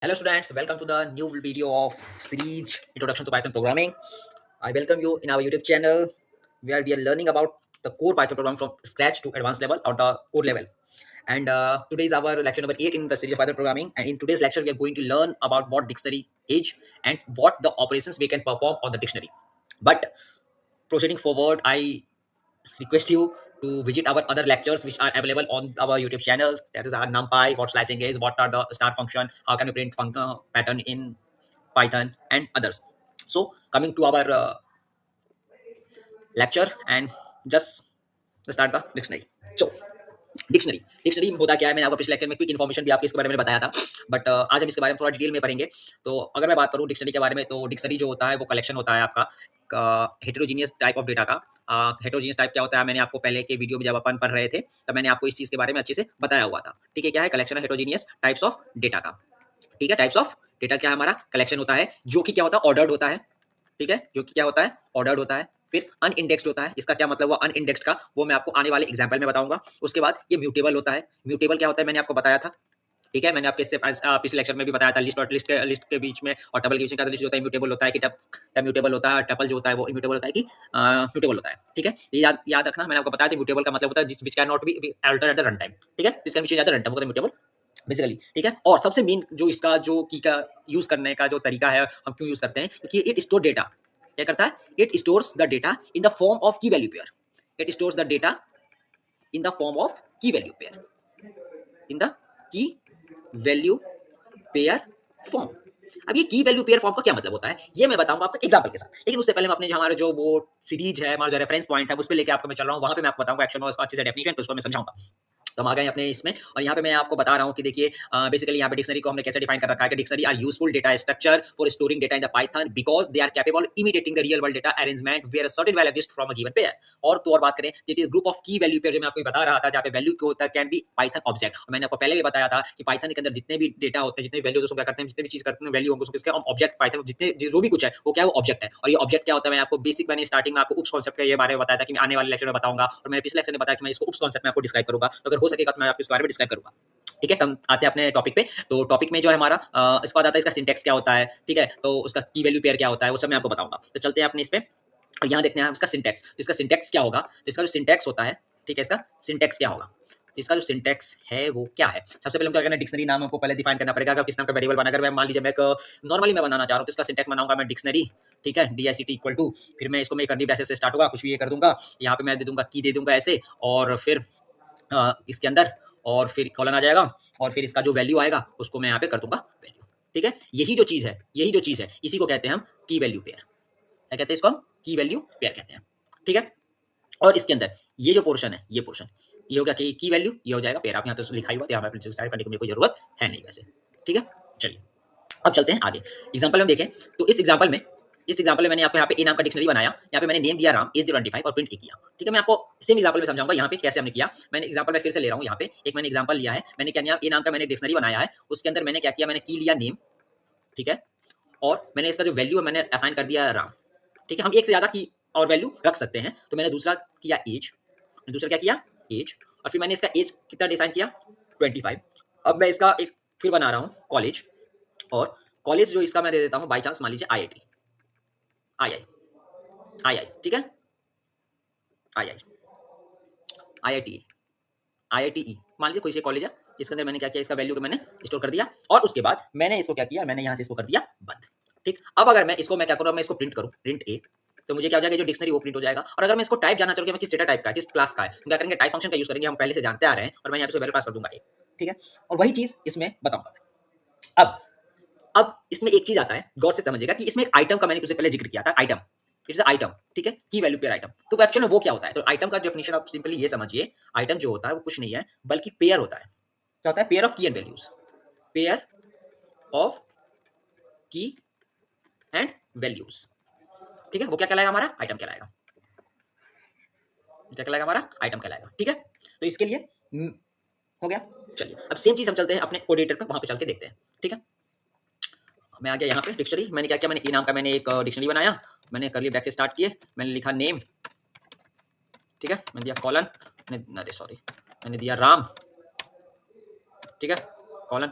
Hello students, welcome to the new video of series Introduction to Python Programming. I welcome you in our YouTube channel where we are learning about the core Python programming from scratch to advanced level or the core level. And today is our lecture number 8 in the series of Python programming. And in today's lecture, we are going to learn about what dictionary is and what the operations we can perform on the dictionary. But proceeding forward, I request you to visit our other lectures which are available on our YouTube channel. That is our NumPy, what slicing is, what are the star function, how can we print pattern in Python, and others. So coming to our lecture and just start the dictionary. So dictionary होता क्या है, मैंने आपको पिछले lecture में quick information भी आपके इसके बारे में बताया था, बट आज हम इसके बारे में थोड़ा डिटेल में पढ़ेंगे। तो अगर मैं बात करूं डिक्शनरी के बारे में, तो डिक्शनरी जो होता है वो कलेक्शन होता है आपका हेटेरोजीनियस टाइप ऑफ डेटा का। हेटेरोजीनियस टाइप क्या होता है, मैंने आपको पहले के वीडियो में जब अपन पढ़ रहे थे तब मैंने आपको इस चीज़ के बारे में अच्छे से बताया हुआ था। ठीक है, क्या है collection heterogeneous types of data का। ठीक है, टाइप्स ऑफ डेटा क्या है, हमारा कलेक्शन होता है जो कि क्या होता है, ऑर्डर्ड होता है। ठीक है, जो कि क्या होता है, ऑर्डर्ड होता है। फिर अनइंडेक्स्ड होता है। इसका क्या मतलब हुआ अनइंडेक्स्ड का, वो मैं आपको आने वाले एग्जांपल में बताऊंगा। उसके बाद ये म्यूटेबल होता है। म्यूटेबल क्या होता है मैंने आपको बताया था। ठीक है, मैंने आपके इससे पिछले लेक्चर में भी बताया था। लिस्ट और लिस्ट के बीच में और टपल के बीच में लिस्ट होता है म्यूटेबल होता है कि म्यूटेबल होता है, टपल जो होता है वो इम्यूटेबल होता है कि म्यूटेबल होता है। ठीक है, ये याद रखना। मैंने आपको बताया था म्यूटेबल का मतलब होता है which can not be altered at the run time. ठीक है, जिसका विच एट द रन टाइम होता है म्यूटेबल बेसिकली। ठीक है, और सबसे मेन जो इसका जो की का यूज करने का जो तरीका है, हम क्यों यूज करते हैं, क्योंकि इट स्टोर डेटा। क्या करता है, it stores the data in the form of key value pair. It stores the data in the form of key value pair, in the key value pair form. अब ये की value pair form का क्या मतलब होता है, ये मैं बताऊंगा आपको एग्जांपल के साथ। लेकिन उससे पहले मैं अपने जो हमारे जो वो सीरीज है, हमारा जो रेफरेंस पॉइंट है, उस पर लेके आपको मैं चल रहा हूँ। वहां पे मैं आपको बताऊंगा एक्शन में उसका अच्छे से डेफिनेशन, फिर उसको मैं समझाऊंगा। तो हम आ गए अपने इसमें, और यहाँ पे मैं आपको बता रहा हूँ कि देखिए बेसिकली यहाँ पे डिक्शनरी को हमने कैसे डिफाइन कर रखा है कि dictionary are useful data structure for storing data in the Python because they are capable imitating the real world data arrangement where certain value exist from a given pair. और तो और बात करें, it is group of key value pair, जो मैं आपको बता रहा था, जहाँ पे वैल्यू क्या होता है कैन बी पाइथन ऑब्जेक्ट। और मैंने आपको पहले भी बताया था कि पाइथन के अंदर जितने भी डेटा होते हैं, जितने वैल्यू दोस्तों क्या करते हैं, जितने भी चीज करते हैं वैल्यू होंगे उसके हम ऑब्जेक्ट पाइथन जितने जो भी कुछ है वो क्या है, वो ऑब्जेक्ट है। और ये ऑब्जेक्ट क्या होता है, मैंने आपको बेसिक मैंने स्टार्टिंग में आपको उप्स कॉन्सेप्ट का ये बारे में बताया था कि मैं आने वाले लेक्चर में बताऊंगा, और मैंने पिछले लेक्चर में बताया कि मैं इसको उप्स कॉन्सेप्ट में आपको डिस्क्राइब करूंगा। तो अगर हो सकेगा तो मैं आपको इस बारे में डिस्क्राइब करूंगा। ठीक है, हम आते हैं अपने टॉपिक पे। तो टॉपिक में जो है हमारा इसके बाद आता है इसका सिंटेक्स क्या होता है। ठीक है, तो उसका की वैल्यू पेयर क्या होता है, वो सब मैं आपको बताऊंगा। तो चलते हैं अपने इस पे, और यहाँ देखते हैं इसका सिंटेक्स। तो इसका सिंटेक्स क्या होगा, तो इसका जो सिंटेक्स होता है, ठीक है, इसका सिंटेक्स क्या होगा। तो इसका जो सिंटेक्स है वो क्या है, सबसे पहले हम क्या करना है, डिक्शनरी नाम हमको पहले डिफाइन करना पड़ेगा। अगर किस नाम का वेरिएबल बना, अगर मैं मान लीजिए मैं नॉर्मली मैं बनाना चाह रहा हूँ, तो इसका सिंटेक्स बनाऊंगा मैं डिक्शनरी। ठीक है, DICT इक्वल टू, फिर मैं इसको मैं कर्ली ब्रैकेट से स्टार्ट होगा, कुछ भी ये कर दूंगा, यहाँ पे मैं दे दूंगा की दे दूंगा ऐसे, और फिर इसके अंदर, और फिर कॉलन आ जाएगा, और फिर इसका जो वैल्यू आएगा उसको मैं यहाँ पे कर दूंगा वैल्यू। ठीक है, यही जो चीज है, यही जो चीज है, इसी को कहते हैं हम की वैल्यू पेयर। क्या कहते हैं इसको, हम की वैल्यू पेयर कहते हैं। ठीक है, और इसके अंदर ये जो पोर्शन है, ये पोर्शन ये हो गया की वैल्यू, ये हो जाएगा पेयर। आप यहाँ तो लिखा ही हुआ, यहाँ पे स्टार्ट करने की कोई जरूरत है नहीं वैसे। ठीक है, चलिए अब चलते हैं आगे। एग्जाम्पल में देखें, तो इस एग्जाम्पल में मैंने आपको यहाँ पे ए नाम का डिक्शनरी बनाया, यहाँ पे मैंने नेम दिया राम एज 25 और प्रिंट ए किया। ठीक है, मैं आपको सेम एग्जाम्पल में समझाऊंगा यहाँ पे कैसे हमने किया। मैंने एग्जाम्पल में फिर से ले रहा हूँ, यहाँ पे एक मैंने एग्जाम्पल लिया है, मैंने क्या किया, ए नाम का मैंने डिक्शनरी बनाया है, उसके अंदर मैंने क्या किया, मैंने की लिया नेम। ठीक है, और मैंने इसका जो वैल्यू है मैंने असाइन कर दिया राम। ठीक है, हम एक से ज्यादा की और वैल्यू रख सकते हैं। तो मैंने दूसरा किया एज, दूसरा क्या किया एज, और फिर मैंने इसका एज कितना डिसाइन किया 25। अब मैं इसका एक फिर बना रहा हूँ कॉलेज, और कॉलेज जो इसका मैं दे देता हूँ बाई चांस मान लीजिए IIT आई। ठीक है, आई IITE मान लीजिए कोई से कॉलेज है, इसके अंदर मैंने क्या किया, इसका वैल्यू को मैंने स्टोर कर दिया, और उसके बाद मैंने इसको क्या किया, मैंने यहाँ से इसको कर दिया बंद। ठीक, अब अगर मैं इसको मैं क्या करूँ, मैं इसको प्रिंट करूँ, प्रिंट ए, तो मुझे क्या हो जाएगा, जो डिक्शनरी वो प्रिंट हो जाएगा। और अगर मैं इसको टाइप जानना चाहूँ कि मैं किस डेटा टाइप का है, किस क्लास का है, तो क्या करेंगे, टाइप फंक्शन का यूज करेंगे, हम पहले से जानते आ रहे हैं, और मैं यहाँ पे वैल्यू पास कर दूंगा एक। ठीक है, और वही चीज इसमें बताऊंगा। अब इसमें एक चीज आता है, गौर से समझिएगा कि इसमें एक आइटम का मैंने तुझसे पहले जिक्र किया था, आइटम, इट्स आइटम। ठीक है, की वैल्यू पेयर आइटम। तो एक्चुअली वो क्या होता है, तो आइटम का डेफिनेशन आप सिंपली ये समझिए, आइटम जो होता है वो कुछ नहीं है बल्कि पेयर होता है। क्या होता है, पेयर ऑफ की एंड वैल्यूज, पेयर ऑफ की एंड वैल्यूज। ठीक है, वो क्या कहलाएगा, हमारा आइटम कहलाएगा। क्या कहलाएगा, हमारा आइटम कहलाएगा। ठीक है, तो इसके लिए हो गया। चलिए अब सेम चीज हम चलते हैं अपने कोडेटर पे, वहां पे चल के देखते हैं। ठीक है, मैं आ गया यहाँ पे डिक्शनरी, मैंने क्या किया, मैंने ए नाम का मैंने एक डिक्शनरी बनाया, मैंने करली ब्रैकेट से स्टार्ट किए, मैंने लिखा नेम। ठीक है, मैंने दिया कॉलन, अरे सॉरी, मैंने दिया राम। ठीक है, कॉलन,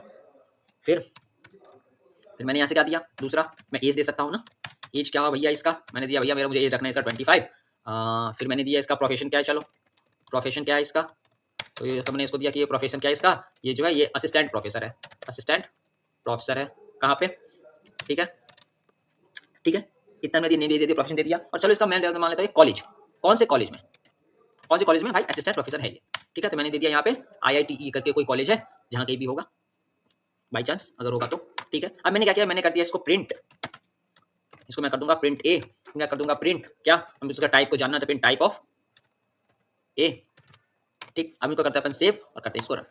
फिर फिर मैंने यहाँ से क्या दिया, दूसरा मैं एज दे सकता हूँ ना, एज क्या हुआ भैया इसका, मैंने दिया भैया मेरा मुझे एज रखना है इसका 25। फिर मैंने दिया इसका प्रोफेशन क्या है, चलो प्रोफेशन क्या है इसका, तो ये हमने इसको दिया कि ये प्रोफेशन क्या है इसका, ये जो है ये असिस्टेंट प्रोफेसर है, असिस्टेंट प्रोफेसर है कहाँ पे, ठीक है ठीक है, इतना मैंने नहीं दे दिया, प्रोफेशन दे दिया। और चलो इसका मैं मान लेता हूँ कॉलेज, कौन से कॉलेज में, कौन से कॉलेज में भाई असिस्टेंट प्रोफेसर है ये, ठीक है। तो मैंने दे दिया यहाँ पे IITE करके कोई कॉलेज है, जहाँ कहीं भी होगा बाई चांस अगर होगा तो, ठीक है। अब मैंने क्या किया, मैंने कर दिया इसको प्रिंट, इसको मैं कर दूंगा प्रिंट ए, मैं कर दूंगा प्रिंट क्या, हम उसका टाइप को जानना था, प्रिंट टाइप ऑफ ए, ठीक। अब इनको करते हैं अपन सेव और करते हैं इसको रन,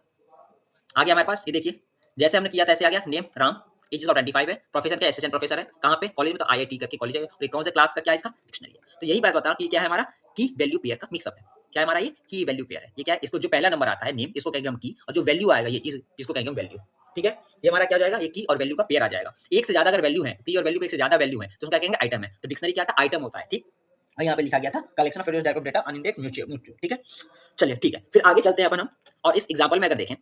आ गया हमारे पास, ये देखिए जैसे हमने किया था ऐसे आ गया, नेम राम, एज 25 है, प्रोफेशन क्या असिस्टेंट प्रोफेसर है, कहाँ पे कॉलेज में, तो IIT करके कॉलेज है, और कौन से क्लास का क्या है इसका डिक्शनरी है। तो यही बात बता कि क्या है हमारा की वैल्यू पेयर का मिक्सअप है, क्या है हमारा ये की वैल्यू पेयर है, ये क्या है, इसको जो पहला नंबर आता है नेम इसको कहेंगे हम की, और जो वैल्यू आएगा ये इसको कहेंगे हम वैल्यू, ठीक है। ये हमारा क्या हो जाएगा, ये की और वैल्यू का पेयर आ जाएगा, एक से ज्यादा अगर वैल्यू है, पी और वैल्यू का एक से ज्यादा वैल्यू है तो उसका कहेंगे आइटम है, तो डिक्शनरी क्या था, आइटम होता है, ठीक। और यहाँ पे लिखा गया था collection of type of data unindex mutual, ठीक है। चलिए ठीक है, फिर आगे चलते हैं अपन हम, और इस एग्जांपल में अगर देखें,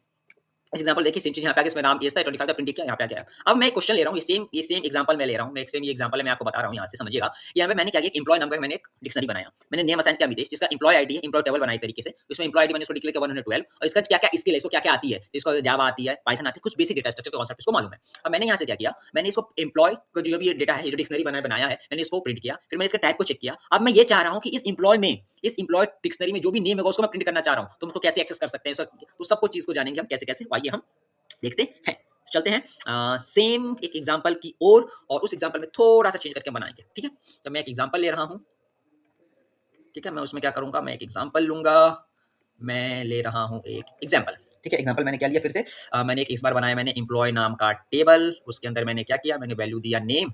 इस एग्जांपल देखिए सेम चीज यहाँ पे आगे, इसमें नाम एज था 25 का प्रिंट किया, यहाँ पे आ गया। अब मैं क्वेश्चन ले रहा हूँ, ये सेम एग्जांपल मैं ले रहा हूँ, मैं सेम ये एग्जांपल मैं आपको बता रहा हूँ, यहाँ से समझिएगा। यहाँ पे मैंने क्या किया, एम्प्लॉय नाम का मैंने एक डिक्शनरी बनाया, मैंने नेम असाइन किया विदेश, जिसका एम्प्लॉय आईडी है, एम्प्लॉय टेबल बनाई तरीके से, उसमें एम्प्लॉय आईडी मैंने इसको डिक्लेयर किया 112, और इसका क्या क्या स्किल है, इसको क्या क्या आती है, इसको जावा आती है, पाइथन आती है, कुछ बेसिक डेटा स्ट्रक्चर का कॉन्सेप्ट इसको मालूम है। अब मैंने यहाँ से क्या किया, मैंने इसको एम्प्लॉय को जो भी डेटा है, जो डिक्शनरी बनाया है, मैंने इसको प्रिंट किया, फिर मैंने इसका टाइप को चेक किया। अब मैं ये चाह रहा हूँ कि इस एम्प्लॉय में, इस एम्प्लॉय डिक्शनरी में जो भी नेम होगा उसको मैं प्रिंट करना चाह रहा हूँ, तो उसको कैसे एक्सेस कर सकते हैं, तो सब कुछ चीज को जानेंगे हम कैसे कैसे, आइए हम देखते हैं। चलते हैं सेम एक एग्जांपल की और उस एग्जांपल में थोड़ा सा चेंज करके बनाएंगे, ठीक है। तो मैं एक एग्जांपल ले रहा हूं, ठीक है, मैं उसमें क्या करूंगा, मैं एक एग्जांपल लूंगा, मैं ले रहा हूं एक एग्जांपल, ठीक है। एग्जांपल मैंने क्या लिया फिर से, मैंने एक इस बार बनाया मैंने एम्प्लॉय नाम का टेबल, उसके अंदर मैंने क्या किया, मैंने वैल्यू दिया नेम,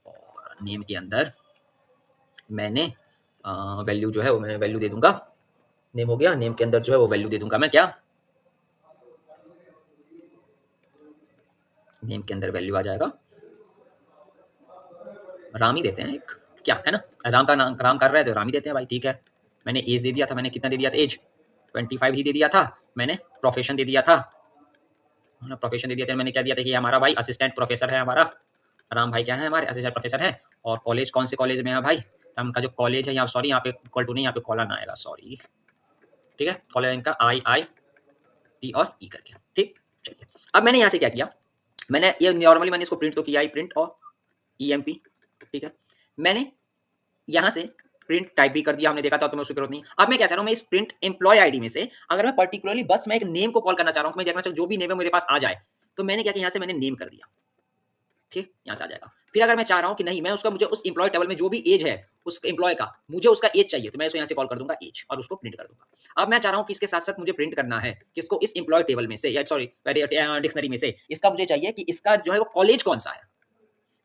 और नेम के अंदर मैंने वैल्यू जो है वो मैं वैल्यू दे दूंगा, नेम हो गया, नेम के अंदर जो है वो वैल्यू दे दूंगा मैं क्या, नेम के अंदर वैल्यू आ जाएगा राम ही देते हैं एक, क्या है ना, राम का नाम राम कर रहे थे, राम ही देते हैं भाई, ठीक है। मैंने एज दे दिया था, मैंने कितना दे दिया था, एज 25 ही दे दिया था, मैंने प्रोफेशन दे दिया था, प्रोफेशन दे दिया था, मैंने क्या दिया था कि हमारा भाई असिस्टेंट प्रोफेसर है, हमारा राम भाई क्या है हमारे असिस्टेंट प्रोफेसर है। और कॉलेज कौन से कॉलेज में है भाई, तो उनका जो कॉलेज है यहाँ, सॉरी यहाँ पे इक्वल टू नहीं, यहाँ पे कॉलन आएगा, सॉरी, ठीक है, कॉलेज इनका IIT और ई करके, ठीक। चलिए अब मैंने यहाँ से क्या किया, मैंने ये नॉर्मली मैंने इसको प्रिंट तो किया ही, प्रिंट और EMP, ठीक है। मैंने यहाँ से प्रिंट टाइप भी कर दिया, हमने देखा था, तो मैं उसकी जरूरत नहीं। अब मैं क्या चाह रहा हूँ, मैं इस प्रिंट एम्प्लॉय आईडी में से अगर मैं पर्टिकुलरली बस मैं एक नेम को कॉल करना चाह रहा हूँ, मैं देखना चाहूँ जो भी नेम है मेरे पास आ जाए, तो मैंने क्या किया, यहाँ से मैंने नेम कर दिया, ठीक, यहाँ से आ जाएगा। फिर अगर मैं चाह रहा हूँ कि नहीं, मैं उसका मुझे उस एम्प्लॉय टेबल में जो भी एज है उस एम्प्लॉय का, मुझे उसका एज चाहिए, तो मैं इसको यहाँ से कॉल कर दूंगा एज और उसको प्रिंट कर दूंगा। अब मैं चाह रहा हूँ कि इसके साथ साथ मुझे प्रिंट करना है किसको, इस एम्प्लॉय टेबल में से, या सॉरी डिक्शनरी में से, इसका मुझे चाहिए कि इसका जो है वो कॉलेज कौन सा है,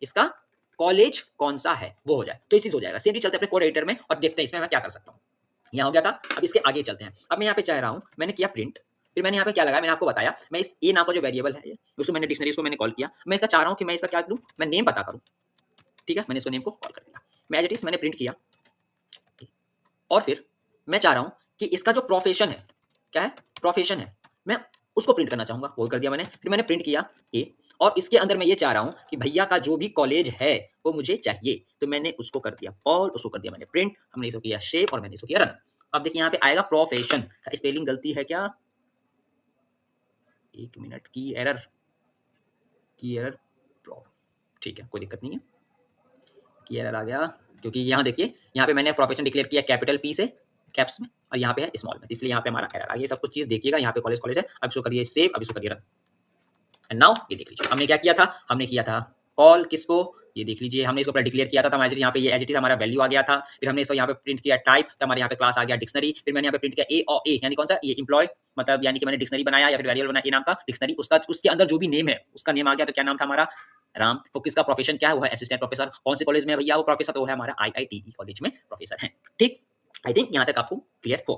इसका कॉलेज कौन सा है वो हो जाए, तो इसी से हो जाएगा। सेम चलते हैं अपने कोड एडिटर में और देखते हैं इसमें मैं क्या कर सकता हूँ। यहाँ हो गया था, अब इसके आगे चलते हैं। अब मैं यहाँ पे चाह रहा हूँ, मैंने किया प्रिंट, फिर मैंने यहाँ पे क्या लगाया, मैंने आपको बताया, मैं इस ए नाम का जो वेरिएबल है उसको मैंने डिक्शनरी को मैंने कॉल किया, मैं इसका चाह रहा हूँ कि मैं इसका क्या लूँ, मैं नेम पता करूँ, ठीक है। मैंने इसको नेम को कॉल कर दिया, मैं एज इट इज मैंने प्रिंट किया, और फिर मैं चाह रहा हूँ कि इसका जो प्रोफेशन है, क्या है प्रोफेशन है, मैं उसको प्रिंट करना चाहूँगा, वो कर दिया मैंने। फिर मैंने प्रिंट किया ए, और इसके अंदर मैं ये चाह रहा हूँ कि भैया का जो भी कॉलेज है वो मुझे चाहिए, तो मैंने उसको कर दिया और उसको कर दिया मैंने प्रिंट, हमने इसको किया शेप और मैंने इसको किया रन। अब देखिए यहाँ पे आएगा प्रोफेशन का स्पेलिंग गलती है क्या, एक मिनट, की एरर ठीक है, कोई दिक्कत नहीं है, की एरर आ गया, क्योंकि यहाँ देखिए यहाँ पे मैंने प्रोफेशन डिक्लेयर किया कैपिटल P से कैप्स में, और यहाँ पे है स्मॉल में, इसलिए यहाँ पे हमारा एरर आ गया। सब कुछ चीज देखिएगा, यहाँ पे कॉलेज है। अब इसको करिए सेव, अब इसको करिए रन, एंड नाउ ये देख लीजिए हमने क्या किया था, हमने किया था कॉल किसको, ये देख लीजिए हमने इसको पहले डिक्लेयर किया था, यहाँ पे ये एज इट इज हमारा वैल्यू आ गया था। फिर हमने इसको यहाँ पे प्रिंट किया टाइप, तो हमारे यहाँ पे क्लास आ गया डिक्शनरी। फिर मैंने यहाँ पे प्रिंट किया ए और ए, यानी कौन सा, ये एम्प्लॉय, मतलब यानी कि मैंने डिक्शनरी बनाया या फिर वेरिएबल बनाया ए नाम का डिक्शनरी, उसका उसके अंदर जो भी नेम है उसका नेम आ गया, तो क्या नाम था हमारा राम। तो किसका प्रोफेशन क्या है, वो है असिस्टेंट प्रोफेसर। कौन से कॉलेज में भैया वो प्रोफेसर, तो वो है हमारा IITE कॉलेज में प्रोफेसर है, ठीक। आई थिंक यहाँ तक आपको क्लियर हो,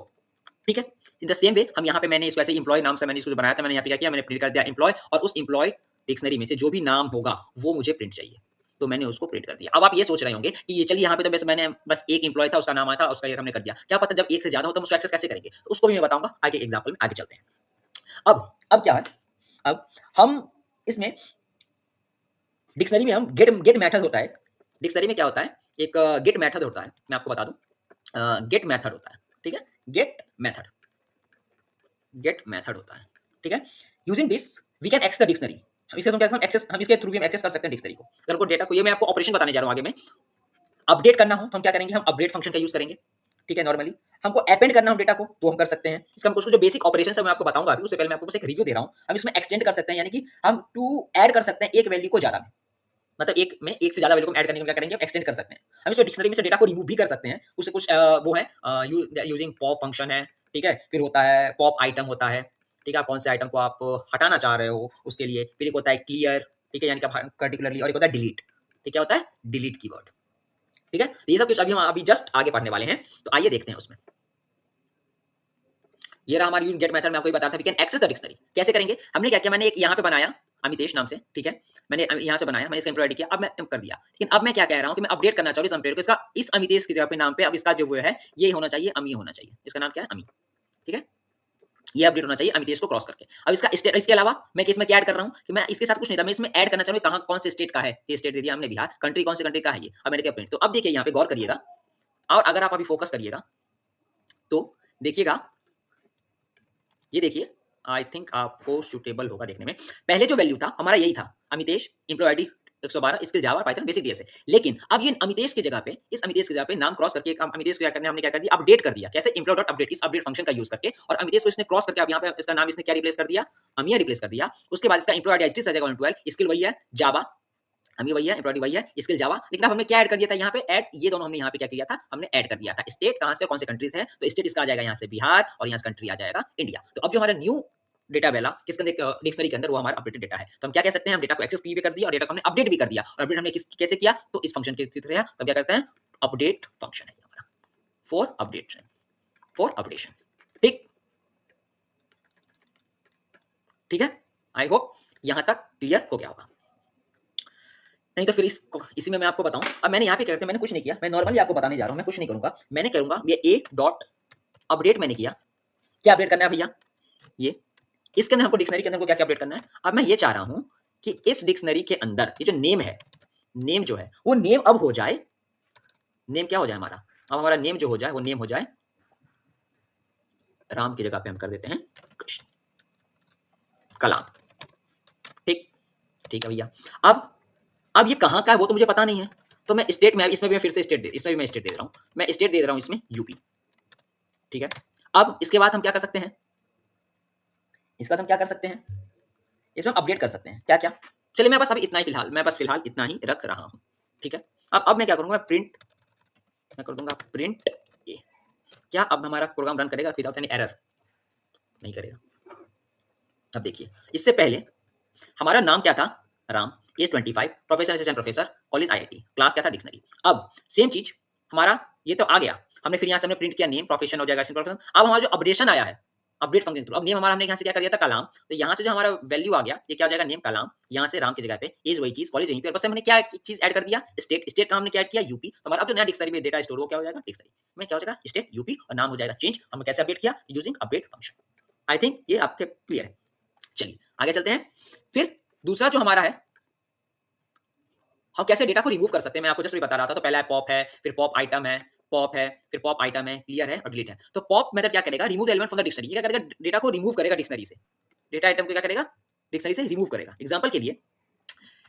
ठीक है। इन द सेम वे हम यहाँ पे मैंने इसको ऐसे एम्प्लॉय नाम से मैंने इसको बनाया था, मैंने यहाँ पे क्या किया, मैंने प्रिंट कर दिया एम्प्लॉय, और उस एम्प्लॉय डिक्शनरी में से जो भी नाम होगा वो मुझे प्रिंट चाहिए, तो मैंने उसको प्रिंट कर दिया। अब आप ये सोच रहे होंगे कि ये चलिए यहाँ पे तो बस मैंने बस एक एम्प्लॉय था, उसका नाम आया था, उसका ये हमने कर दिया, क्या पता जब एक से ज्यादा हो तो हम उसको एक्सेस कैसे करेंगे, तो उसको भी मैं बताऊंगा आगे एग्जाम्पल में। आगे चलते हैं। अब क्या है, अब हम इसमें डिक्शनरी में हम गेट गेट मेथड होता है। डिक्शनरी में क्या होता है, एक गेट मेथड होता है, मैं आपको बता दूं, गेट मेथड होता है, ठीक है, गेट मेथड, गेट मेथड होता है, ठीक है। Using this we can access the dictionary. हम इसके थ्रू भी हम एक्सेस कर सकते हैं डिक्शनरी को। अगर कोई डेटा को, ये मैं आपको ऑपरेशन बताने जा रहा हूँ आगे में, अपडेट करना हो तो हम क्या करेंगे, हम अपडेट फंक्शन का यूज करेंगे, ठीक है। नॉर्मली हमको अपेंड करना हो डेटा को तो हम कर सकते हैं। इसका हमको जो बेसिक ऑपरेशन है मैं आपको बताऊंगा अभी, उससे पहले मैं आपको बस एक रिव्यू दे रहा हूँ। हम इसमें एक्सटेंड कर सकते हैं, यानी कि हम टू ऐड कर सकते हैं एक वैल्यू को ज्यादा में, मतलब एक में एक से ज्यादा वैल्यू को ऐड करने को क्या करेंगे, हम एक्सटेंड कर सकते हैं। हम इसमें डिक्शनरी में से डेटा को रिमूव भी कर सकते हैं। उससे कुछ वो है यूजिंग पॉप फंक्शन है, ठीक है। फिर होता है पॉप आइटम होता है, ठीक है, आप कौन से आइटम को आप हटाना चाह रहे हो उसके लिए। फिर एक होता है क्लियर, ठीक है, यानी कि पर्टिकुलरली, और एक होता है डिलीट, ठीक है, होता है डिलीट कीवर्ड, ठीक है। ये सब कुछ अभी हम अभी जस्ट आगे पढ़ने वाले हैं, तो आइए देखते हैं उसमें। ये रहा हमारी यूज गेट मेथड, में आपको बताया था we can access the dictionary. कैसे करेंगे, हमने क्या किया, मैंने एक यहाँ पे बनाया अमितेश नाम से, ठीक है, मैंने यहाँ से बनाया, मैंने इसका एम्प्लॉय किया, अब मैं कर दिया। लेकिन अब मैं क्या कह रहा हूँ कि मैं अपडेट करना चाहूँ इस एम्प्लॉय को, इसका इस अमितेश की जगह पे नाम पे अब इसका जो वो है ये होना चाहिए, अमी होना चाहिए, इसका नाम क्या है, अमी, ठीक है। ये अपडेट होना चाहिए अमितेश को क्रॉस करके। अब इसका स्टेट, इसके अलावा मैं इसमें क्या ऐड कर रहा हूँ कि मैं इसके साथ कुछ नहीं था, मैं इसमें ऐड करना चाहूँ कहाँ कौन से स्टेट का है, ये स्टेट दे दिया हमने बिहार, कंट्री कौन से कंट्री का है ये, अब मैंने क्या प्रिंट। तो अब देखिए यहाँ पे गौर करिएगा, और अगर आप अभी फोकस करिएगा तो देखिएगा, ये देखिए, आई थिंक आपको सूटेबल होगा देखने में। पहले जो वैल्यू था हमारा यही था, Amitesh employ ID 112 skill Java Python basic DS है। लेकिन अब ये अमितेश की जगह पे, इस अमितेश की जगह पे नाम क्रॉस करके अमितेश को क्या करने, हमने क्या कर दिया, अपडेट कर दिया। कैसे, एम्प्लॉय डॉट अपडेट, इस अपडेट फंक्शन का यूज करके, और अमितेश को इसने क्रॉस करके अब यहाँ पे इसका नाम इसने क्या रिप्लेस कर दिया, अमिया रिप्लेस कर दिया। उसके बाद इसका एम्प्लॉय आईडी 12 स्किल वही है जावा, अमी वही है, एम्प्लॉय वही है, स्किल जावा। लेकिन अब हमने क्या ऐड कर दिया था यहाँ पे, ऐड, ये दोनों हमने यहाँ पे क्या किया था, हमने ऐड कर दिया था स्टेट कहाँ से कौन से कंट्रीज हैं, तो स्टेट इसका आ जाएगा यहाँ से बिहार, और यहाँ से कंट्री आ जाएगा इंडिया। तो अब जो हमारा न्यू डेटा वाला किसके अंदर, डिक्शनरी के अंदर, वो हमारा अपडेटेड डेटा है। तो हम क्या कह सकते हैं, हम डेटा को एक्सेस भी कर दिया और डेटा को हमने अपडेट भी कर दिया। और अपडेट हमने कैसे किया, तो इस फंक्शन के थ्रू, तो क्या करते हैं, अपडेट फंक्शन है हमारा फॉर अपडेशन, फॉर अपडेशन, ठीक, ठीक है। आई होप यहां तक क्लियर हो गया होगा, नहीं तो फिर इसी में मैं आपको बताऊं। अब मैंने यहाँ पे करते, मैंने कुछ नहीं किया, मैं नॉर्मली आपको बताने जा रहा हूँ, मैं कुछ नहीं करूंगा, मैंने करूंगा ये ए डॉट अपडेट मैंने किया। क्या अपडेट करना है भैया, ये इसके अंदर हमको डिक्शनरी के अंदर को क्या क्या अपडेट करना है। अब मैं ये चाह रहा हूं कि इस डिक्शनरी के अंदर ये जो नेम है, नेम जो है वो नेम अब हो जाए, नेम क्या हो जाए हमारा, अब हमारा नेम जो हो जाए वो नेम हो जाए, राम की जगह पे हम कर देते हैं कृष्ण, कलाम, ठीक, ठीक है भैया। अब ये कहाँ का है वो तो मुझे पता नहीं है, तो मैं स्टेट में, इसमें भी मैं फिर से स्टेट इसमें भी मैं स्टेट दे रहा हूँ, मैं स्टेट दे रहा हूँ इसमें यूपी, ठीक है। अब इसके बाद हम क्या कर सकते हैं, इसके बाद हम क्या कर सकते हैं, इसमें हम अपडेट कर सकते हैं क्या क्या। चलिए मैं बस अभी इतना ही फिलहाल, मैं बस फिलहाल इतना ही रख रहा हूँ, ठीक है। अब मैं क्या करूँगा, प्रिंट, मैं कर दूंगा प्रिंट ए। क्या अब हमारा प्रोग्राम रन करेगा विदाउट एनी एरर, नहीं करेगा। अब देखिए, इससे पहले हमारा नाम क्या था, Ram, age 25, professor assistant professor, college IIT, class क्या था डिक्शनरी। अब सेम चीज हमारा ये तो आ गया, हमने फिर यहाँ से हमने प्रिंट किया नेम, प्रोफेशन हो जाएगा प्रोफेशन। अब हमारा जो अपडेशन आया है अपडेट फंक्शन थ्रू, अब नेम हमारा हमने यहाँ से क्या कर दिया था कलाम, तो यहाँ से जो हमारा वैल्यू आ गया ये क्या हो जाएगा, नेम कलाम, यहाँ से राम की जगह पे, एज वही चीज, कॉलेज यहीं पे, बस हमने क्या चीज ऐड कर दिया, स्टेट, स्टेट का हमने क्या ऐड किया, यूपी। तो हमारा अब जो नया डिक्शनरी में डेटा स्टोर हो क्या हो जाएगा, डिक्शनरी में क्या हो जाएगा, स्टेट यूपी, और नाम हो जाएगा चेंज। हम कैसे अपडेट किया, using update function. I think ये आपके क्लियर है। चलिए आगे चलते हैं। फिर दूसरा जो हमारा है, हम कैसे डेटा को रिमूव कर सकते हैं, मैं आपको जस्ट भी बता रहा था। तो पहला पॉप है, फिर पॉप आइटम है, पॉप है, फिर पॉप आइटम है, क्लियर है और डिलीट है। तो पॉप मेथड क्या करेगा, remove the element from the dictionary, क्या करेगा, डेटा को रिमूव करेगा डिक्शनरी से, डेटा आइटम को क्या करेगा, डिक्शनरी से रिमूव करेगा। एग्जांपल के लिए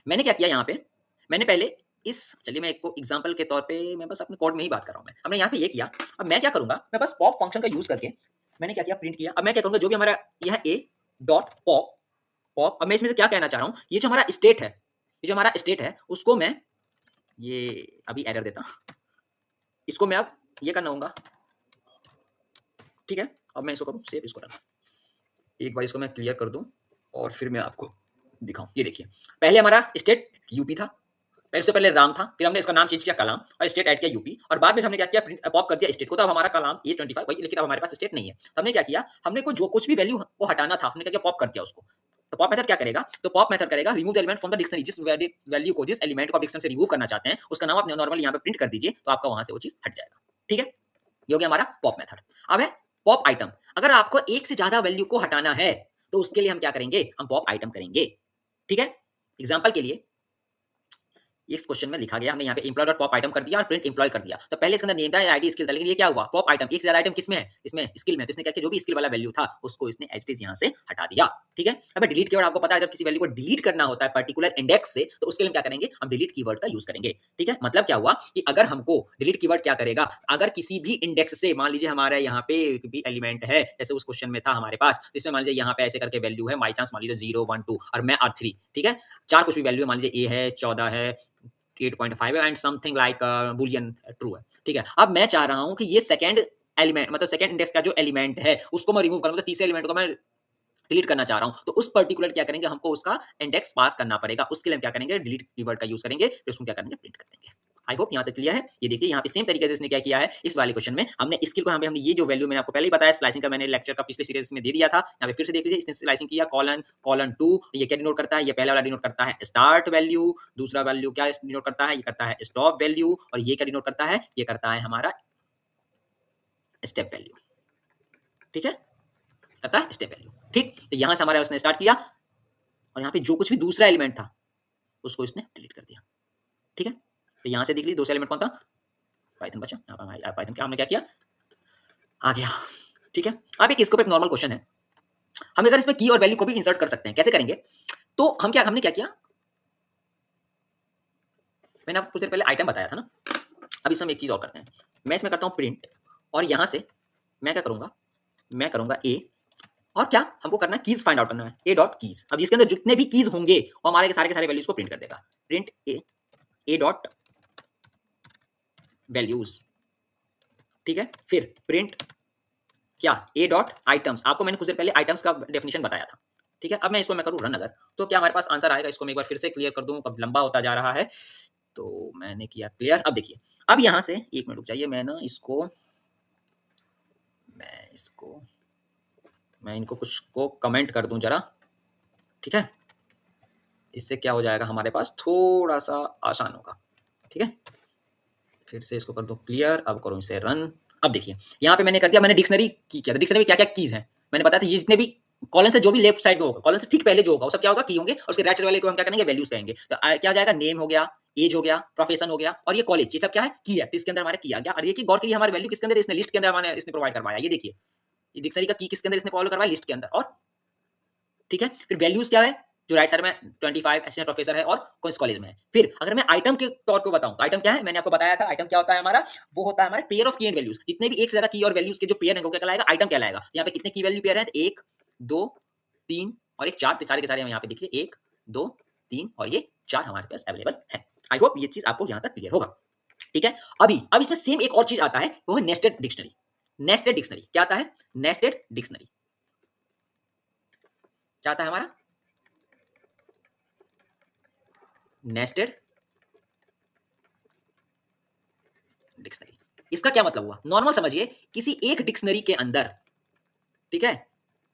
मैंने क्या किया यहाँ पे, मैंने पहले इस, चलिए मैं एक को एग्जांपल के तौर पे मैं बस अपने कोड में ही बात कर रहा हूँ, मैं हमने यहाँ पे ये किया। अब मैं क्या करूंगा, मैं बस पॉप फंक्शन का यूज करके मैंने क्या किया, प्रिंट किया। अब मैं क्या करूंगा, जो भी हमारा यह ए डॉट पॉप, पॉप, अब मैं इसमें से क्या कहना चाह रहा हूँ, ये जो हमारा स्टेट है, ये जो हमारा स्टेट है उसको मैं, ये अभी एरर देता, इसको मैं अब ये करना होगा, ठीक है। अब मैं इसको करूँ सेव, इसको रन, एक बार इसको मैं क्लियर कर दूं और फिर मैं आपको दिखाऊं। ये देखिए, पहले हमारा स्टेट यूपी था, पहले उससे पहले राम था, फिर हमने इसका नाम चेंज किया कलाम और स्टेट ऐड किया यूपी, और बाद में हमने क्या किया, पॉप कर दिया स्टेट को। तो अब हमारा कलाम एज 25 वही, लेकिन अब हमारे पास स्टेट नहीं है। तो हमने क्या किया, हमने को जो कुछ भी वैल्यू को हटाना था हमने क्या किया, पॉप कर दिया उसको। तो पॉप मेथड क्या करेगा, तो पॉप मेथड करेगा remove the element from the dictionary, जिस वैल्यू को, जिस एलिमेंट को आप डिक्शनरी से रिमूव करना चाहते हैं उसका नाम आप नॉर्मली यहाँ पे प्रिंट कर दीजिए, तो आपका वहां से वो चीज हट जाएगा, ठीक है। ये हो गया हमारा पॉप मेथड। अब है पॉप आइटम, अगर आपको एक से ज्यादा वैल्यू को हटाना है तो उसके लिए हम क्या करेंगे, हम पॉप आइटम करेंगे, ठीक है। एग्जाम्पल के लिए इस क्वेश्चन में लिखा गया, हमने यहाँ पे एम्प्लॉय डॉट पॉप आइटम कर दिया और प्रिंट एम्प्लॉय कर दिया। तो पहले इसके अंदर नेम था, आईडी स्किल था, लेकिन ये क्या हुआ, पॉप आइटम, एक से ज्यादा आइटम किसमें है, इसमें स्किल में। तो इसने क्या किया, जो भी स्किल वाला वैल्यू था उसको इसने एज इट इज यहाँ से हटा दिया। ठीक है, अब डिलीट कीवर्ड आपको पता है, अगर किसी वैल्यू को डिलीट करना होता है पर्टिकुलर इंडेक्स से, तो उसके लिए क्या करेंगे, हम डिलीट कीवर्ड का यूज करेंगे। ठीक है, मतलब क्या हुआ कि अगर हमको डिलीट कीवर्ड क्या करेगा, अगर किसी भी इंडेक्स से, मान लीजिए हमारे यहाँ पे भी एलिमेंट है, जैसे उस क्वेश्चन में था हमारे पास, इसमें मान लीजिए यहाँ पे ऐसे करके वैल्यू है, बाई चांस मान लीजिए 0 1 2 और मैं और 3, ठीक है, चार कुछ भी वैल्यू है, मान लीजिए ए है, 14 है, 8.5 है and something like Boolean true है। ठीक है, अब मैं चाह रहा हूं कि ये सेकंड एलिमेंट, मतलब सेकंड इंडेक्स का जो एलिमेंट है उसको मैं रिमूव करूं, मतलब तीसरे एलिमेंट को मैं डिलीट करना चाह रहा हूं, तो उस पर्टिकुलर क्या करेंगे, हमको उसका इंडेक्स पास करना पड़ेगा। उसके लिए हम क्या करेंगे, डिलीट कीवर्ड का यूज करेंगे, फिर उसको क्या करेंगे, प्रिंट कर देंगे। आई होप यहाँ से क्लियर है। ये देखिए यहाँ पे सेम तरीके से इसने क्या किया है, इस वाले क्वेश्चन में हमने स्किल को, यहाँ पे हमने ये जो वैल्यू मैंने आपको पहले ही बताया, स्लाइसिंग का मैंने लेक्चर का पिछले सीरीज में दे दिया था, यहाँ पे फिर से देख लीजिए, इसने स्लाइसिंग किया, कॉलन कॉलन 2, ये क्या डिनोट करता है, ये पहला वाला डिनोट करता है स्टार्ट वैल्यू, दूसरा वैल्यू क्या डिनोट करता है, ये करता है स्टॉप वैल्यू, और ये क्या डिनोट करता है, ये करता है हमारा स्टेप वैल्यू। ठीक है, करता है स्टेप वैल्यू। ठीक, तो यहां से हमारा उसने स्टार्ट किया और यहाँ पे जो कुछ भी दूसरा एलिमेंट था उसको इसने डिलीट कर दिया। ठीक है, तो यहां से देख लीजिए दूसरा एलिमेंट कौन था, पाइथन बचा, यहाँ पर पाइथन क्या हमने क्या किया, आ गया। ठीक है, अब एक इसके ऊपर एक नॉर्मल क्वेश्चन है, हम अगर इसमें की और वैल्यू को भी इंसर्ट कर सकते हैं, कैसे करेंगे, तो हमने क्या किया, मैंने आपको कुछ देर पहले आइटम बताया था ना, अब इसमें एक चीज और करते हैं, मैं इसमें करता हूं प्रिंट, और यहां से मैं क्या करूंगा, मैं करूंगा ए, और क्या हमको करना है, कीज फाइंड आउट करना है, ए डॉट कीज। अब इसके अंदर जितने भी कीज होंगे वो हमारे के सारे वैल्यूज को प्रिंट कर देगा, प्रिंट ए डॉट वैल्यूज। ठीक है, फिर प्रिंट क्या, ए डॉट आइटम्स, आपको मैंने कुछ देर पहले आइटम्स का डेफिनेशन बताया था। ठीक है, अब मैं इसको मैं करूँ रन, अगर तो क्या हमारे पास आंसर आएगा, इसको मैं एक बार फिर से क्लियर कर दूं, कब लंबा होता जा रहा है, तो मैंने किया क्लियर। अब देखिए, अब यहाँ से एक मिनट रुक जाइए, मैं ना इसको मैं इनको कुछ को कमेंट कर दूं जरा। ठीक है, इससे क्या हो जाएगा, हमारे पास थोड़ा सा आसान होगा। ठीक है, फिर से इसको कर दो क्लियर, अब करो इसे रन। अब देखिए यहाँ पे मैंने कर दिया, मैंने डिक्शनरी की किया था, डिक्शनरी में क्या क्या कीज हैं मैंने बताया था, ये जितने भी कॉलन से जो भी लेफ्ट साइड में होगा, कॉलन से ठीक पहले जो होगा वो सब क्या होगा, की होंगे, और उसके राइट साइड वाले को हम क्या करेंगे, वैल्यूज कहेंगे। तो क्या हो जाएगा, नेम हो गया, एज हो गया, प्रोफेशन हो गया, और ये कॉलेज, ये सब क्या है, की है, इसके अंदर हमारे किया गया। और ये की गौर के लिए हमारे वैल्यू किसके अंदर, इसने लिस्ट के अंदर हमारे इसने प्रोवाइड करवाया, ये देखिए, ये डिक्शनरी का की किसके अंदर इसने फॉलो करवाया, लिस्ट के अंदर। और ठीक है, फिर वैल्यूज क्या है, जो राइट साइड में 25 असिस्टेंट प्रोफेसर है और कौन से कॉलेज में है। फिर अगर मैं आइटम के तौर पे बताऊं, तो आइटम क्या है, मैंने आपको बताया था आइटम क्या होता है हमारा, वो होता है हमारा पेयर ऑफ की एंड वैल्यूज, जितने भी एक से ज्यादा की और वैल्यूज के जो पेयर है वो क्या कहलाएगा, आइटम कहलाएगा। यहाँ पे कितने की वैल्यू पेयर है, 1 2 3 और एक 4, तो सारे के सारे हम यहाँ पे देखिए 1 2 3 और ये 4 हमारे पास अवेलेबल है। आई होप ये चीज आपको यहाँ तक क्लियर होगा। ठीक है, अब इसमें सेम एक और चीज आता है, वो है नेस्टेड डिक्शनरी। नेस्टेड डिक्शनरी क्या आता है, नेस्टेड डिक्शनरी क्या आता है हमारा, नेस्टेड डिक्शनरी। इसका क्या मतलब हुआ, नॉर्मल समझिए, किसी एक डिक्शनरी के अंदर, ठीक है,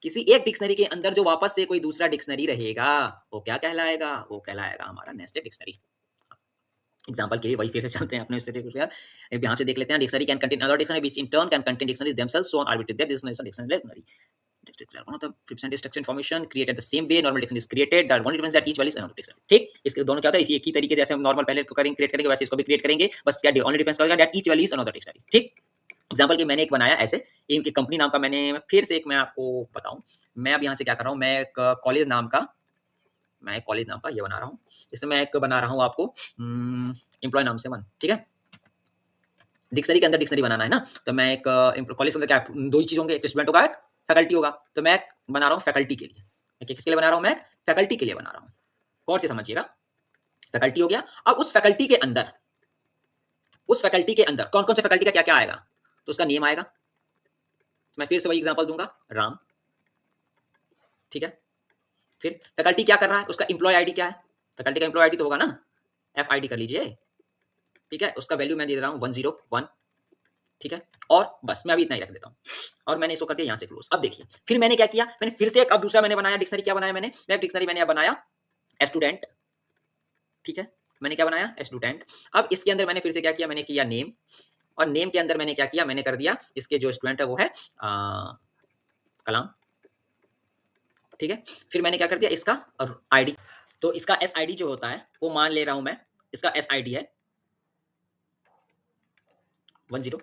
किसी एक डिक्शनरी के अंदर जो वापस से कोई दूसरा डिक्शनरी रहेगा वो क्या कहलाएगा, वो कहलाएगा हमारा नेस्टेड डिक्शनरी। एग्जांपल के लिए वही फिर से चलते हैं अपने उससे, यहाँ से देख लेते हैं, dictionary can contain other dictionary which in turn can contain dictionaries themselves so on arbitrary that this is dictionary. One of the represent structure information created the same way normal dictionary is created. The only difference that each value is another dictionary. ठीक, इसके दोनों क्या होता है, इसी एक ही तरीके से जैसे हम नॉर्मल पहले करेंगे क्रिएट करेंगे वैसे इसको भी क्रिएट करेंगे, बस क्या ओनली डिफरेंस क्या होगा, that each value is another dictionary. ठीक, एग्जांपल की मैंने एक बनाया ऐसे, इनकी कंपनी नाम का मैंने फिर से एक मैं आपको बताऊं, मैं अब यहाँ से क्या कर रहा हूँ, मैं एक कॉलेज नाम का ये बना रहा हूँ, इसमें मैं एक बना रहा हूँ आपको एम्प्लॉय नाम से वन। ठीक है, डिक्शनरी के अंदर डिक्शनरी बनाना है ना, तो मैं एक कॉलेज के अंदर क्या दो ही चीज होंगे, एक स्टूडेंट होगा एक फैकल्टी होगा, तो मैं बना रहा हूँ फैकल्टी के लिए। किसके लिए बना रहा हूँ, मैं फैकल्टी के लिए बना रहा हूँ, गौर से समझिएगा, फैकल्टी हो गया। अब उस फैकल्टी के अंदर कौन कौन से फैकल्टी का क्या क्या आएगा, तो उसका नेम आएगा, मैं फिर से वही एग्जांपल दूंगा, राम। ठीक है, फिर फैकल्टी क्या कर रहा है, उसका एम्प्लॉय आईडी क्या है, फैकल्टी का एम्प्लॉय आईडी तो होगा ना, एफ आई डी कर लीजिए। ठीक है, उसका वैल्यू मैं दे रहा हूँ 101। ठीक है, और बस मैं अभी इतना ही रख देता हूँ, और मैंने इसको कर दिया यहाँ से क्लोज। अब देखिए फिर मैंने क्या किया, मैंने फिर से एक अब दूसरा मैंने बनाया डिक्शनरी, क्या बनाया मैंने, एक डिक्शनरी मैंने बनाया स्टूडेंट। ठीक है, मैंने क्या बनाया, स्टूडेंट। अब इसके अंदर मैंने फिर से क्या किया, मैंने किया नेम, और नेम के अंदर मैंने क्या किया, मैंने कर दिया इसके जो स्टूडेंट है वो है कलाम। ठीक है, फिर मैंने क्या कर दिया इसका आईडी, तो इसका एस आई डी जो होता है वो मान ले रहा हूं मैं इसका SID है 102।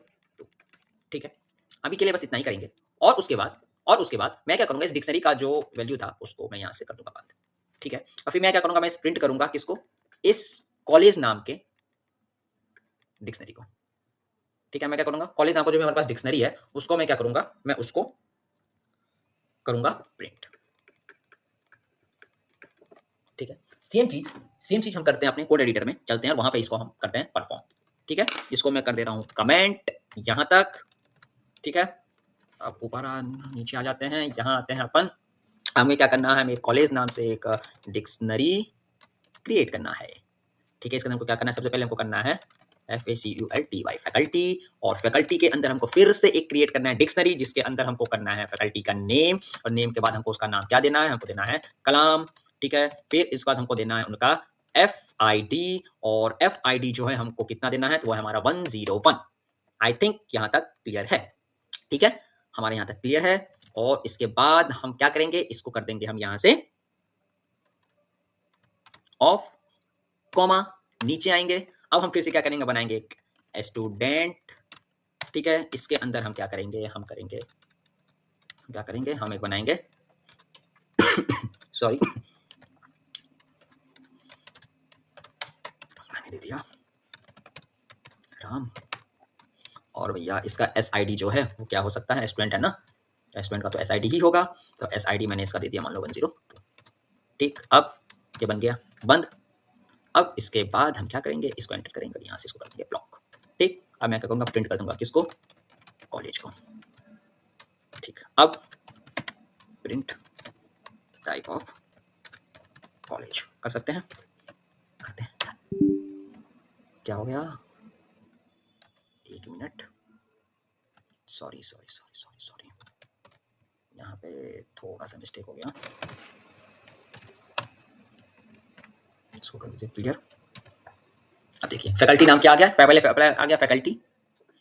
ठीक है, अभी के लिए बस इतना ही करेंगे। और उसके बाद मैं क्या करूंगा, इस डिक्शनरी का जो वैल्यू था उसको मैं यहाँ से कर दूंगा बंद। ठीक है, और फिर मैं क्या करूंगा, मैं प्रिंट करूंगा किसको, इस कॉलेज नाम के डिक्शनरी को। ठीक है, मैं क्या करूंगा, कॉलेज नाम का जो हमारे पास डिक्शनरी है उसको मैं क्या करूंगा, मैं उसको करूंगा प्रिंट। ठीक है, सेम चीज हम करते हैं अपने कोड एडिटर में, चलते हैं वहां पे इसको हम करते हैं परफॉर्म। ठीक है, इसको मैं कर दे रहा हूं कमेंट यहां तक। ठीक है, अब ऊपर नीचे आ जाते हैं, यहाँ आते हैं अपन, हमें क्या करना है, हमें कॉलेज नाम से एक डिक्शनरी क्रिएट करना है। ठीक है, इसके अंदर हमको क्या करना है, सबसे पहले हमको करना है FACULTY फैकल्टी, और फैकल्टी के अंदर हमको फिर से एक क्रिएट करना है डिक्शनरी, जिसके अंदर हमको करना है फैकल्टी का नेम, और नेम के बाद हमको उसका नाम क्या देना है, हमको देना है कलाम। ठीक है, फिर इसके बाद हमको देना है उनका FID, और FID जो है हमको कितना देना है, तो वो है हमारा 101। आई थिंक यहाँ तक क्लियर है। ठीक है, हमारे यहाँ तक क्लियर है। और इसके बाद हम क्या करेंगे, इसको कर देंगे हम यहाँ से ऑफ, कॉमा, नीचे आएंगे। अब हम फिर से क्या करेंगे, बनाएंगे एक स्टूडेंट। ठीक है, इसके अंदर हम क्या करेंगे, हम एक बनाएंगे सॉरी मैंने दे दिया राम। और भैया इसका SID जो है वो क्या हो सकता है, स्टूडेंट है ना, स्टूडेंट का तो SID ही होगा, तो SID मैंने इसका दे दिया मान लो 10। ठीक, अब ये बन गया बंद। अब इसके बाद हम क्या करेंगे, इसको एंटर करेंगे, यहाँ से इसको कर देंगे ब्लॉक। ठीक, अब मैं क्या करूँगा, प्रिंट कर दूंगा किसको, कॉलेज को। ठीक, अब प्रिंट टाइप ऑफ कॉलेज कर सकते हैं, करते हैं। क्या हो गया, एक मिनट, सॉरी, यहाँ पे थोड़ा सा मिस्टेक हो गया, इसको कर दीजिए क्लियर। अब देखिए फैकल्टी नाम क्या आ गया, पहले आ गया फैकल्टी,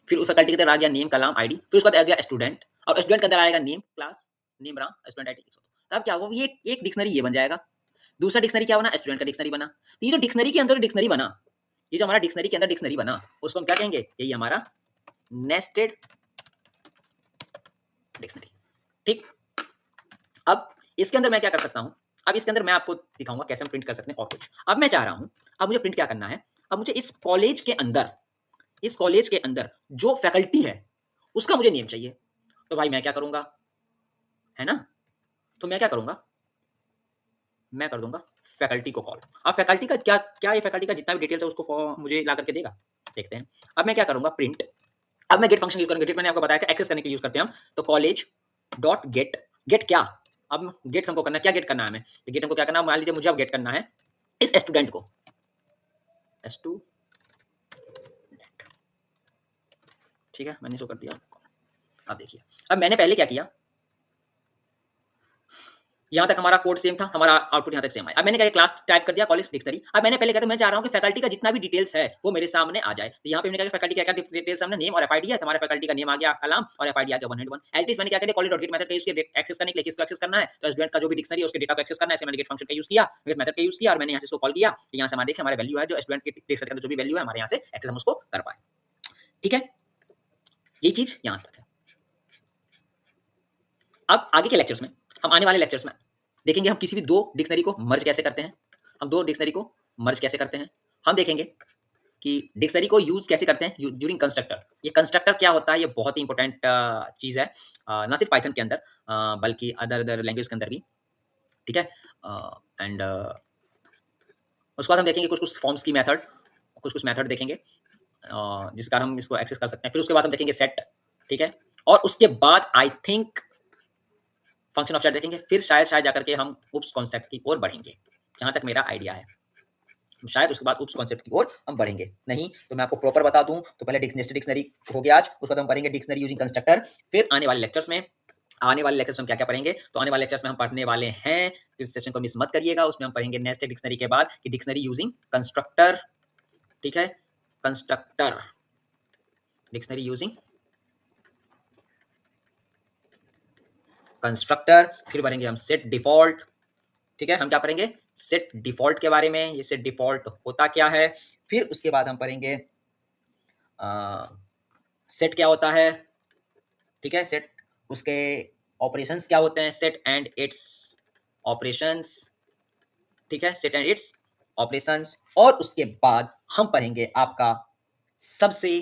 फिर उस फैकल्टी के अंदर आ गया नेम कलाम ID, फिर उसके बाद आ गया स्टूडेंट, और स्टूडेंट के अंदर आएगा नेम क्लास, नेम रहा स्टूडेंट ID। तो अब क्या होगा, ये एक डिक्शनरी ये बन जाएगा। दूसरा डिक्शनरी क्या बना, स्टूडेंट का डिक्शनरी बना। तो ये जो डिक्शनरी के अंदर डिक्शनरी बना, ये जो हमारा डिक्शनरी के अंदर डिक्शनरी बना, उसको हम क्या कहेंगे, यही हमारा नेस्टेड डिक्शनरी। ठीक, अब इसके अंदर मैं क्या कर सकता हूं, अब इसके अंदर मैं आपको दिखाऊंगा कैसे हम प्रिंट कर सकते हैं और कुछ। अब मैं चाह रहा हूं, अब मुझे प्रिंट क्या करना है, अब मुझे इस कॉलेज के अंदर जो फैकल्टी है उसका मुझे नेम चाहिए। तो भाई मैं क्या करूंगा, है ना, तो मैं क्या करूंगा, मैं कर दूंगा फैकल्टी को कॉल। अब फैकल्टी का क्या क्या, ये फैकल्टी का जितना भी डिटेल्स है उसको मुझे ला करके देगा, देखते हैं। अब मैं क्या करूंगा, प्रिंट, अब मैं गेट फंक्शन यूज करूंगा। गेट मैंने आपको बताया कि एक्सेस करने के लिए यूज करते हैं हम, तो कॉलेज डॉट गेट, गेट क्या, अब गेट हमको करना, क्या गेट करना है हमें, तो गेट हमको क्या करना, मान लीजिए मुझे अब गेट करना है इस स्टूडेंट को, स्टूडेंट। ठीक है, मैंने इसको कर दिया। अब देखिए, अब मैंने पहले क्या किया, यहाँ तक हमारा कोड सेम था, हमारा आउटपुट यहाँ तक सेम आया। अब मैंने क्या क्लास टाइप कर दिया कॉलेज डिक्शनरी। अब मैंने पहले कहता मैं चाह रहा हूँ कि फैकल्टी का जितना भी डिटेल्स है वो मेरे सामने आ जाए। तो यहाँ पे मैंने क्या फैकल्टी क्या क्या डिटेल्स सामने, नेम और FID है, हमारे फैकल्टी का नेम आ गया कलाम, और FID आ गया 101। एल्टिस मैंने क्या किया, कॉलेज डॉट गेट मेथड का यूज किया एक्सेस करने के लिए, किसको एक्सेस करना है, तो स्टूडेंट का जो भी डिक्शनरी है उसके डेटा को एक्सेस करना है, मैंने गेट फंक्शन का यूज किया, गेट मेथड का यूज किया, और मैंने यहाँ से इसको कॉल किया। यहाँ से हमारे देखिए हमारे वैल्यू है जो स्टूडेंट के डिक्शनरी के अंदर जो भी वैल्यू है हमारे यहाँ से एक्सेस हम उसको कर पाए। ठीक है, ये चीज यहाँ तक है। अब आगे के लेक्चर्स में, हम आने वाले लेक्चर्स में देखेंगे हम किसी भी दो डिक्शनरी को मर्ज कैसे करते हैं, हम दो डिक्शनरी को मर्ज कैसे करते हैं। हम देखेंगे कि डिक्शनरी को यूज कैसे करते हैं ड्यूरिंग कंस्ट्रक्टर। ये कंस्ट्रक्टर क्या होता है, ये बहुत ही इंपॉर्टेंट चीज है, ना सिर्फ पाइथन के अंदर बल्कि अदर लैंग्वेज के अंदर भी। ठीक है, एंड उसके बाद हम देखेंगे कुछ फॉर्म्स की मेथड, कुछ मेथड देखेंगे जिस कारण हम इसको एक्सेस कर सकते हैं। फिर उसके बाद हम देखेंगे सेट। ठीक है, और उसके बाद I think function of set देखेंगे, फिर शायद जाकर के हम उप्स कॉन्सेप्ट की ओर बढ़ेंगे, जहां तक मेरा आइडिया है। शायद उसके बाद उप्स कॉन्सेप्ट की ओर हम बढ़ेंगे, नहीं तो मैं आपको प्रॉपर बता दूं तो पहले डिक्शनरी हो गया आज, उसके बाद हम पढ़ेंगे डिक्शनरी यूजिंग कंस्ट्रक्टर। फिर आने वाले लेक्चर्स में हम क्या क्या पढ़ेंगे, तो आने वाले लेक्चर्स में हम पढ़ने वाले हैं, तो इस सेशन को मिस मत करिएगा, उसमें हम पढ़ेंगे नेस्टेड डिक्शनरी के बाद कि डिक्शनरी यूजिंग कंस्ट्रक्टर। ठीक है, कंस्ट्रक्टर, डिक्शनरी यूजिंग कंस्ट्रक्टर, फिर पढ़ेंगे हम सेट डिफॉल्ट। ठीक है, हम क्या पढ़ेंगे सेट डिफॉल्ट के बारे में, ये सेट डिफॉल्ट होता क्या है, फिर उसके बाद हम पढ़ेंगे सेट क्या होता है, ठीक है, सेट उसके ऑपरेशंस क्या होते हैं, सेट एंड इट्स ऑपरेशंस, ठीक है, सेट एंड इट्स ऑपरेशंस, और उसके बाद हम पढ़ेंगे आपका सबसे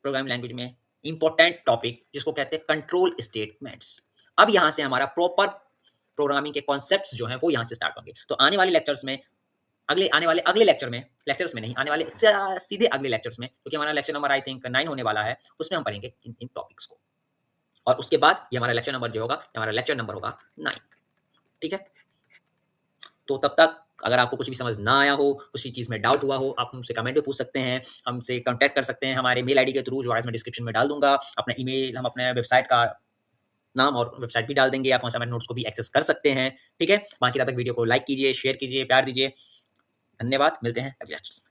प्रोग्रामिंग लैंग्वेज में इंपॉर्टेंट टॉपिक जिसको कहते हैं कंट्रोल स्टेटमेंट्स। अब यहाँ से हमारा प्रॉपर प्रोग्रामिंग के कॉन्सेप्ट्स जो हैं वो यहाँ से स्टार्ट होंगे। तो आने वाले लेक्चर्स में अगले लेक्चर्स में नहीं, आने वाले सीधे अगले लेक्चर्स में, क्योंकि हमारा लेक्चर नंबर आई थिंक 9 होने वाला है, उसमें हम पढ़ेंगे इन टॉपिक्स को, और उसके बाद ये हमारा लेक्चर नंबर जो होगा, हमारा लेक्चर नंबर होगा 9, ठीक है। तो तब तक अगर आपको कुछ भी समझ ना आया हो, उसी चीज़ में डाउट हुआ हो, आप हमसे कमेंट में पूछ सकते हैं, हमसे कॉन्टैक्ट कर सकते हैं हमारे मेल आईडी के थ्रू, जो आज मैं डिस्क्रिप्शन में डाल दूंगा। अपना ईमेल, हम अपने वेबसाइट का नाम और वेबसाइट भी डाल देंगे, आप असाइनमेंट नोट्स को भी एक्सेस कर सकते हैं, ठीक है। बाकी तब तक वीडियो को लाइक कीजिए, शेयर कीजिए, प्यार दीजिए। धन्यवाद, मिलते हैं अगले लेक्चर।